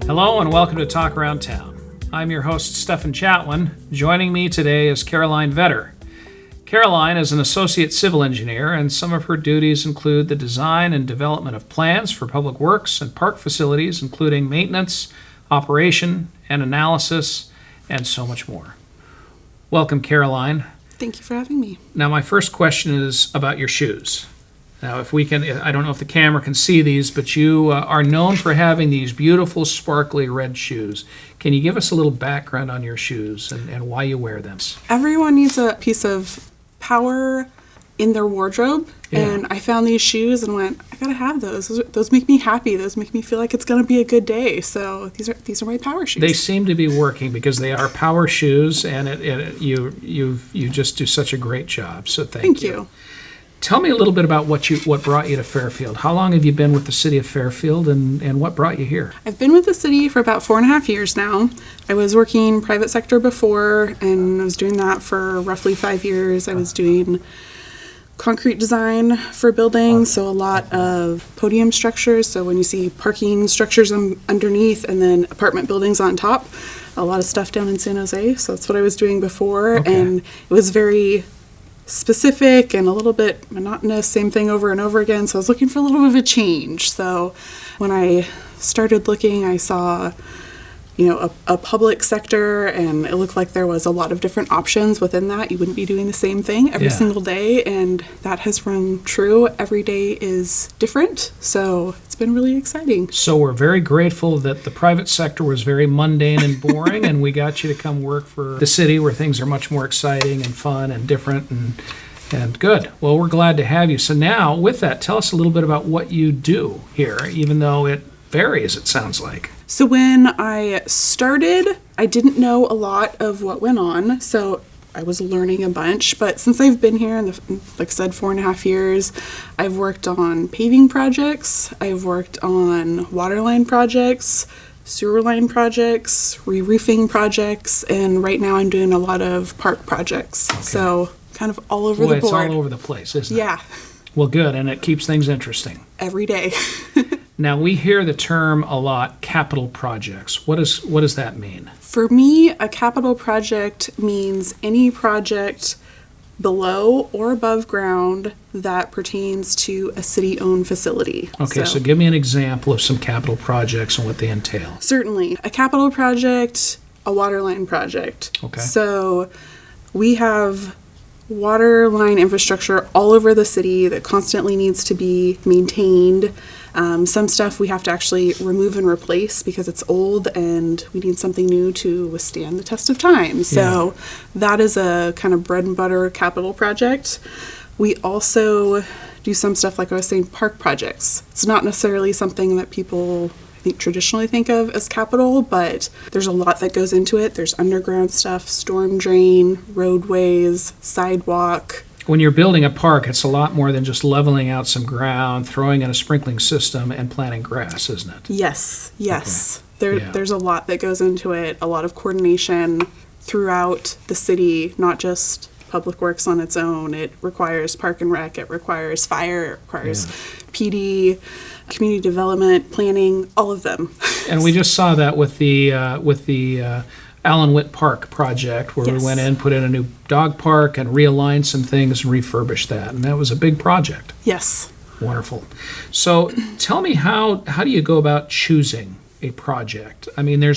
Hello and welcome to Talk Around Town. I'm your host, Stefan Chatwin. Joining me today is Caroline Vedder. Caroline is an associate civil engineer, and some of her duties include the design and development of plans for public works and park facilities, including maintenance, operation, and analysis, and so much more. Welcome, Caroline. Thank you for having me. Now, my first question is about your shoes. Now, if we can, I don't know if the camera can see these, but you are known for having these beautiful, sparkly red shoes. Can you give us a little background on your shoes and why you wear them? Everyone needs a piece of power in their wardrobe, and I found these shoes and went, I gotta have those. Those make me happy. Those make me feel like it's gonna be a good day. So these are my power shoes. They seem to be working because they are power shoes, and you just do such a great job. So thank you. Tell me a little bit about what brought you to Fairfield. How long have you been with the city of Fairfield, and what brought you here? I've been with the city for about 4.5 years now. I was working private sector before, and I was doing that for roughly 5 years. I was doing concrete design for buildings, so a lot of podium structures. So when you see parking structures underneath and then apartment buildings on top, a lot of stuff down in San Jose. So that's what I was doing before, and it was very specific and a little bit monotonous, same thing over and over again. So I was looking for a little bit of a change. So when I started looking, I saw, a public sector, and it looked like there was a lot of different options within that. You wouldn't be doing the same thing every single day, and that has rung true. Every day is different, so it's been really exciting. So we're very grateful that the private sector was very mundane and boring, and we got you to come work for the city where things are much more exciting and fun and different and good. Well, we're glad to have you. So now, with that, tell us a little bit about what you do here, even though it varies, it sounds like. So when I started, I didn't know a lot of what went on, so I was learning a bunch. But since I've been here, like I said, 4.5 years, I've worked on paving projects, I've worked on water line projects, sewer line projects, re-roofing projects, and right now I'm doing a lot of park projects. Okay. So kind of all over the board. It's all over the place, isn't it? Yeah. Well, good, and it keeps things interesting. Every day. Now, we hear the term a lot, capital projects. What does that mean? For me, a capital project means any project below or above ground that pertains to a city-owned facility. Okay, so give me an example of some capital projects and what they entail. Certainly. A capital project, a water line project. Okay. So we have water line infrastructure all over the city that constantly needs to be maintained. Some stuff we have to actually remove and replace because it's old and we need something new to withstand the test of time. So that is a kind of bread and butter capital project. We also do some stuff, like I was saying, park projects. It's not necessarily something that people traditionally think of as capital, but there's a lot that goes into it. There's underground stuff, storm drain, roadways, sidewalk. When you're building a park, it's a lot more than just leveling out some ground, throwing in a sprinkling system, and planting grass, isn't it? Yes. Okay. There's a lot that goes into it, a lot of coordination throughout the city, not just public works on its own. It requires park and rec, it requires fire, it requires PD, community development, planning, all of them. And we just saw that with the Allen Witt Park project, where we went in, put in a new dog park, and realigned some things and refurbished that. And that was a big project. Yes. Wonderful. So tell me, how do you go about choosing a project? I mean, there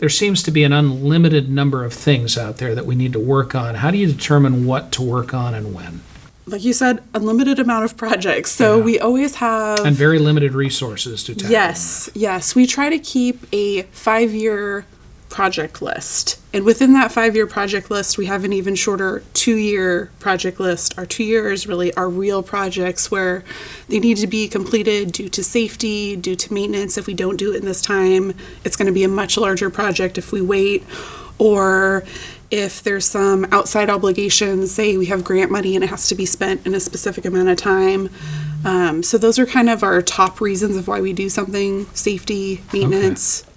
seems to be an unlimited number of things out there that we need to work on. How do you determine what to work on and when? Like you said, unlimited amount of projects. So we always have... And very limited resources to tackle. Yes. We try to keep a 5-year project list. And within that 5-year project list, we have an even shorter 2-year project list. Our 2 years really are real projects where they need to be completed due to safety, due to maintenance. If we don't do it in this time, it's going to be a much larger project if we wait. Or if there's some outside obligations, say we have grant money and it has to be spent in a specific amount of time. So those are kind of our top reasons of why we do something: safety, maintenance. Okay.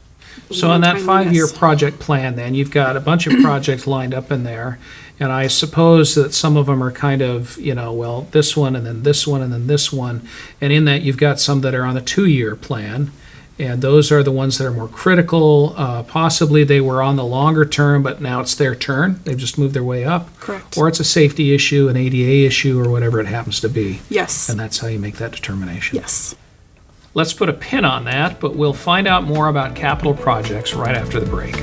So on that 5-year project plan, then, you've got a bunch of projects lined up in there, and I suppose that some of them are kind of, this one and then this one and then this one, and in that you've got some that are on the 2-year plan, And those are the ones that are more critical. Possibly they were on the longer term, but now it's their turn. They've just moved their way up. Correct. Or it's a safety issue, an ADA issue, or whatever it happens to be. Yes. And that's how you make that determination. Yes. Let's put a pin on that, but we'll find out more about capital projects right after the break.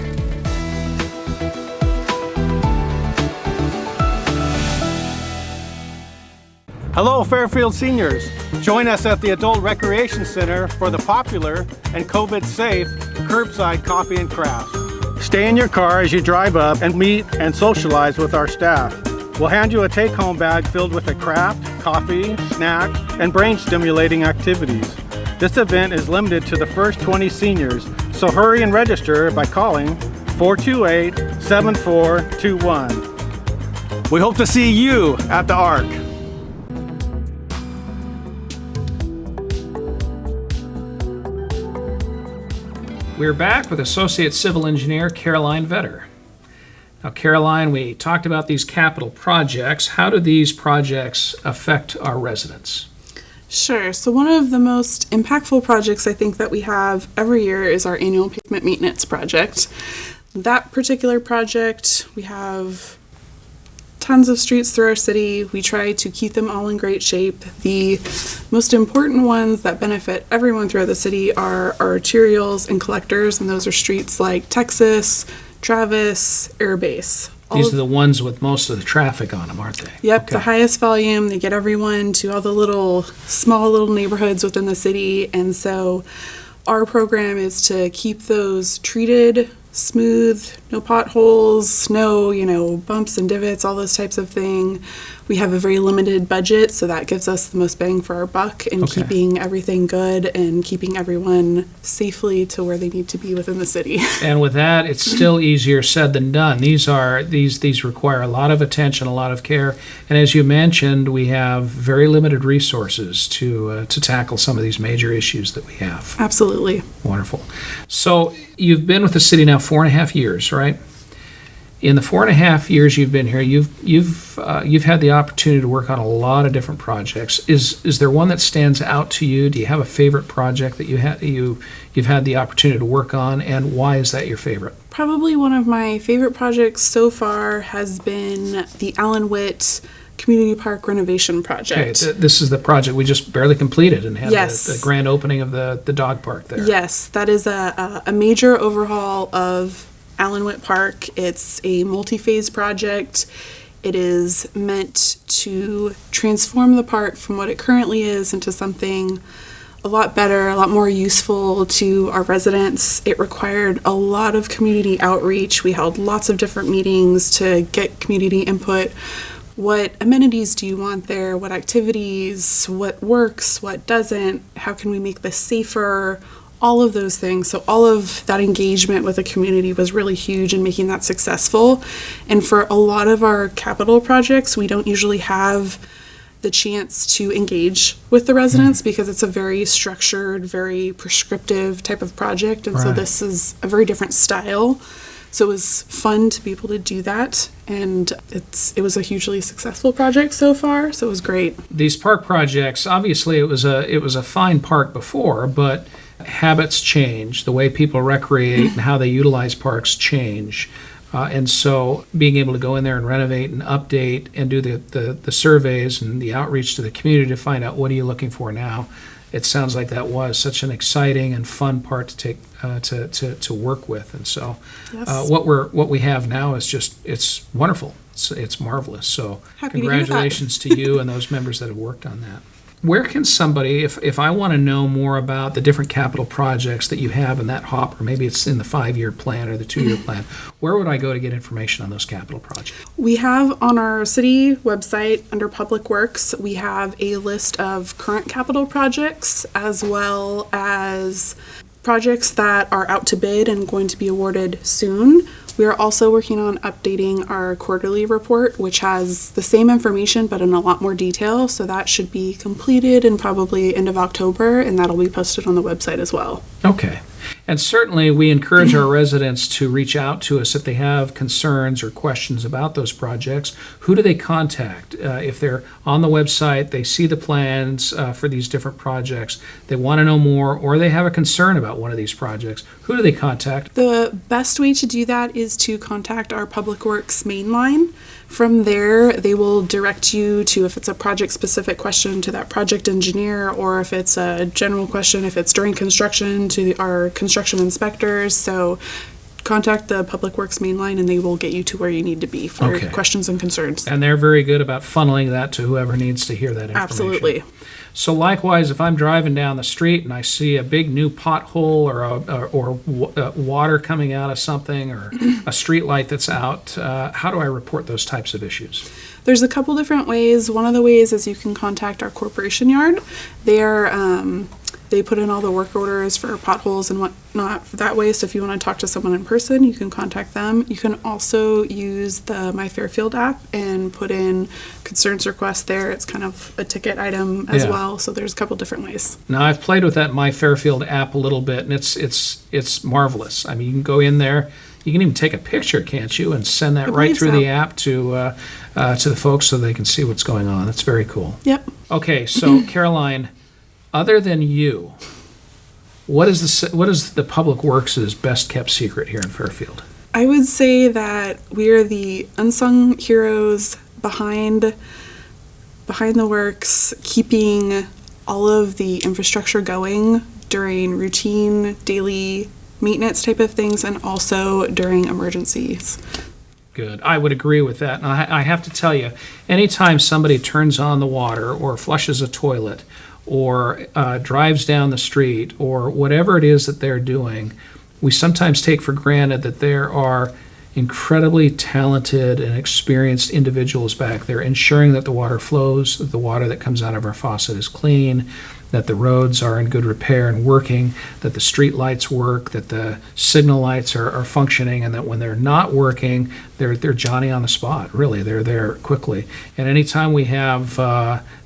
Hello, Fairfield seniors. Join us at the Adult Recreation Center for the popular and COVID-safe curbside coffee and crafts. Stay in your car as you drive up and meet and socialize with our staff. We'll hand you a take-home bag filled with a craft, coffee, snack, and brain-stimulating activities. This event is limited to the first 20 seniors, so hurry and register by calling 428-7421. We hope to see you at the ARC. We're back with Associate Civil Engineer Caroline Vedder. Now, Caroline, we talked about these capital projects. How do these projects affect our residents? Sure. So one of the most impactful projects I think that we have every year is our annual pavement maintenance project. That particular project, we have tons of streets through our city. We try to keep them all in great shape. The most important ones that benefit everyone throughout the city are our arterials and collectors, and those are streets like Texas, Travis, Air Base. These are the ones with most of the traffic on them, aren't they? Yep, Okay. the highest volume. They get everyone to all the small little neighborhoods within the city, and so our program is to keep those treated, smooth, no potholes, no, bumps and divots, all those types of thing. We have a very limited budget, so that gives us the most bang for our buck in Okay. keeping everything good and keeping everyone safely to where they need to be within the city. And with that, it's still easier said than done. These require a lot of attention, a lot of care, and as you mentioned, we have very limited resources to tackle some of these major issues that we have. Absolutely. Wonderful. So you've been with the city now 4.5 years, right? In the 4.5 years you've been here, you've had the opportunity to work on a lot of different projects. Is there one that stands out to you? Do you have a favorite project that you've had the opportunity to work on, and why is that your favorite? Probably one of my favorite projects so far has been the Allen Witt Community Park renovation project. Okay, this is the project we just barely completed and had Yes. the grand opening of the dog park there. Yes, that is a major overhaul of Allen Witt Park. It's a multi-phase project. It is meant to transform the park from what it currently is into something a lot better, a lot more useful to our residents. It required a lot of community outreach. We held lots of different meetings to get community input. What amenities do you want there? What activities? What works? What doesn't? How can we make this safer? All of those things. So all of that engagement with the community was really huge in making that successful. And for a lot of our capital projects, we don't usually have the chance to engage with the residents because it's a very structured, very prescriptive type of project. And so Right. this is a very different style. So it was fun to be able to do that. And it was a hugely successful project so far. So it was great. These park projects, obviously it was a fine park before, but habits change, the way people recreate and how they utilize parks change. And so being able to go in there and renovate and update and do the surveys and the outreach to the community to find out what are you looking for now, it sounds like that was such an exciting and fun part to take to work with. And so Yes. what we have now is just, it's wonderful. It's marvelous. So Happy to hear that. congratulations to you and those members that have worked on that. Where can somebody, if I want to know more about the different capital projects that you have in that hopper, maybe it's in the 5-year plan or the 2-year plan, where would I go to get information on those capital projects? We have on our city website under Public Works, we have a list of current capital projects as well as projects that are out to bid and going to be awarded soon. We are also working on updating our quarterly report, which has the same information but in a lot more detail. So that should be completed in probably end of October, and that'll be posted on the website as well. Okay. And certainly we encourage our residents to reach out to us if they have concerns or questions about those projects. Who do they contact? If they're on the website, they see the plans for these different projects, they want to know more, or they have a concern about one of these projects, who do they contact? The best way to do that is to contact our Public Works main line. From there, they will direct you to, if it's a project-specific question, to that project engineer, or if it's a general question, if it's during construction, to our construction inspectors. So contact the Public Works main line and they will get you to where you need to be for questions and concerns. And they're very good about funneling that to whoever needs to hear that information. Absolutely. So likewise, if I'm driving down the street and I see a big new pothole or water coming out of something or a street light that's out, how do I report those types of issues? There's a couple different ways. One of the ways is you can contact our corporation yard. They put in all the work orders for potholes and whatnot that way. So if you want to talk to someone in person, you can contact them. You can also use the My Fairfield app and put in concerns requests there. It's kind of a ticket item as well. So there's a couple different ways. Now I've played with that My Fairfield app a little bit, and it's marvelous. I mean, you can go in there. You can even take a picture, can't you, and send that right through the app to the folks so they can see what's going on. That's very cool. Yep. Okay, so Caroline, other than you, what is the Public Works' best kept secret here in Fairfield? I would say that we are the unsung heroes behind the works, keeping all of the infrastructure going during routine, daily maintenance type of things, and also during emergencies. Good. I would agree with that. And I have to tell you, anytime somebody turns on the water or flushes a toilet or drives down the street or whatever it is that they're doing, we sometimes take for granted that there are incredibly talented and experienced individuals back there ensuring that the water flows, that the water that comes out of our faucet is clean, that the roads are in good repair and working, that the street lights work, that the signal lights are functioning, and that when they're not working, they're Johnny on the spot. Really, they're there quickly. And anytime we have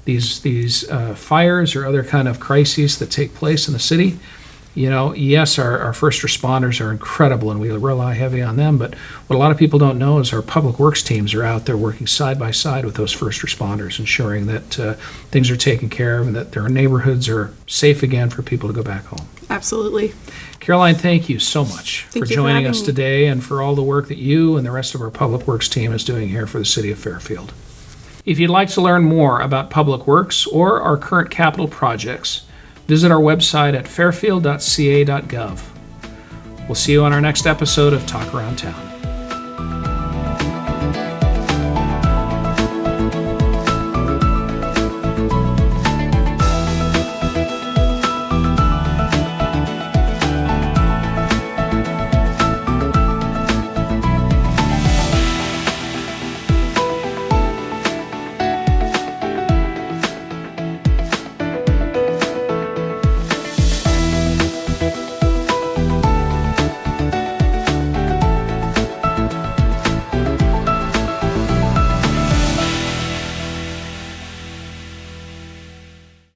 these fires or other kind of crises that take place in the city, yes, our first responders are incredible and we rely heavy on them, but what a lot of people don't know is our public works teams are out there working side by side with those first responders, ensuring that things are taken care of and that their neighborhoods are safe again for people to go back home. Absolutely. Caroline, thank you so much for joining us me today and for all the work that you and the rest of our public works team is doing here for the city of Fairfield. If you'd like to learn more about public works or our current capital projects, visit our website at fairfield.ca.gov. We'll see you on our next episode of Talk Around Town.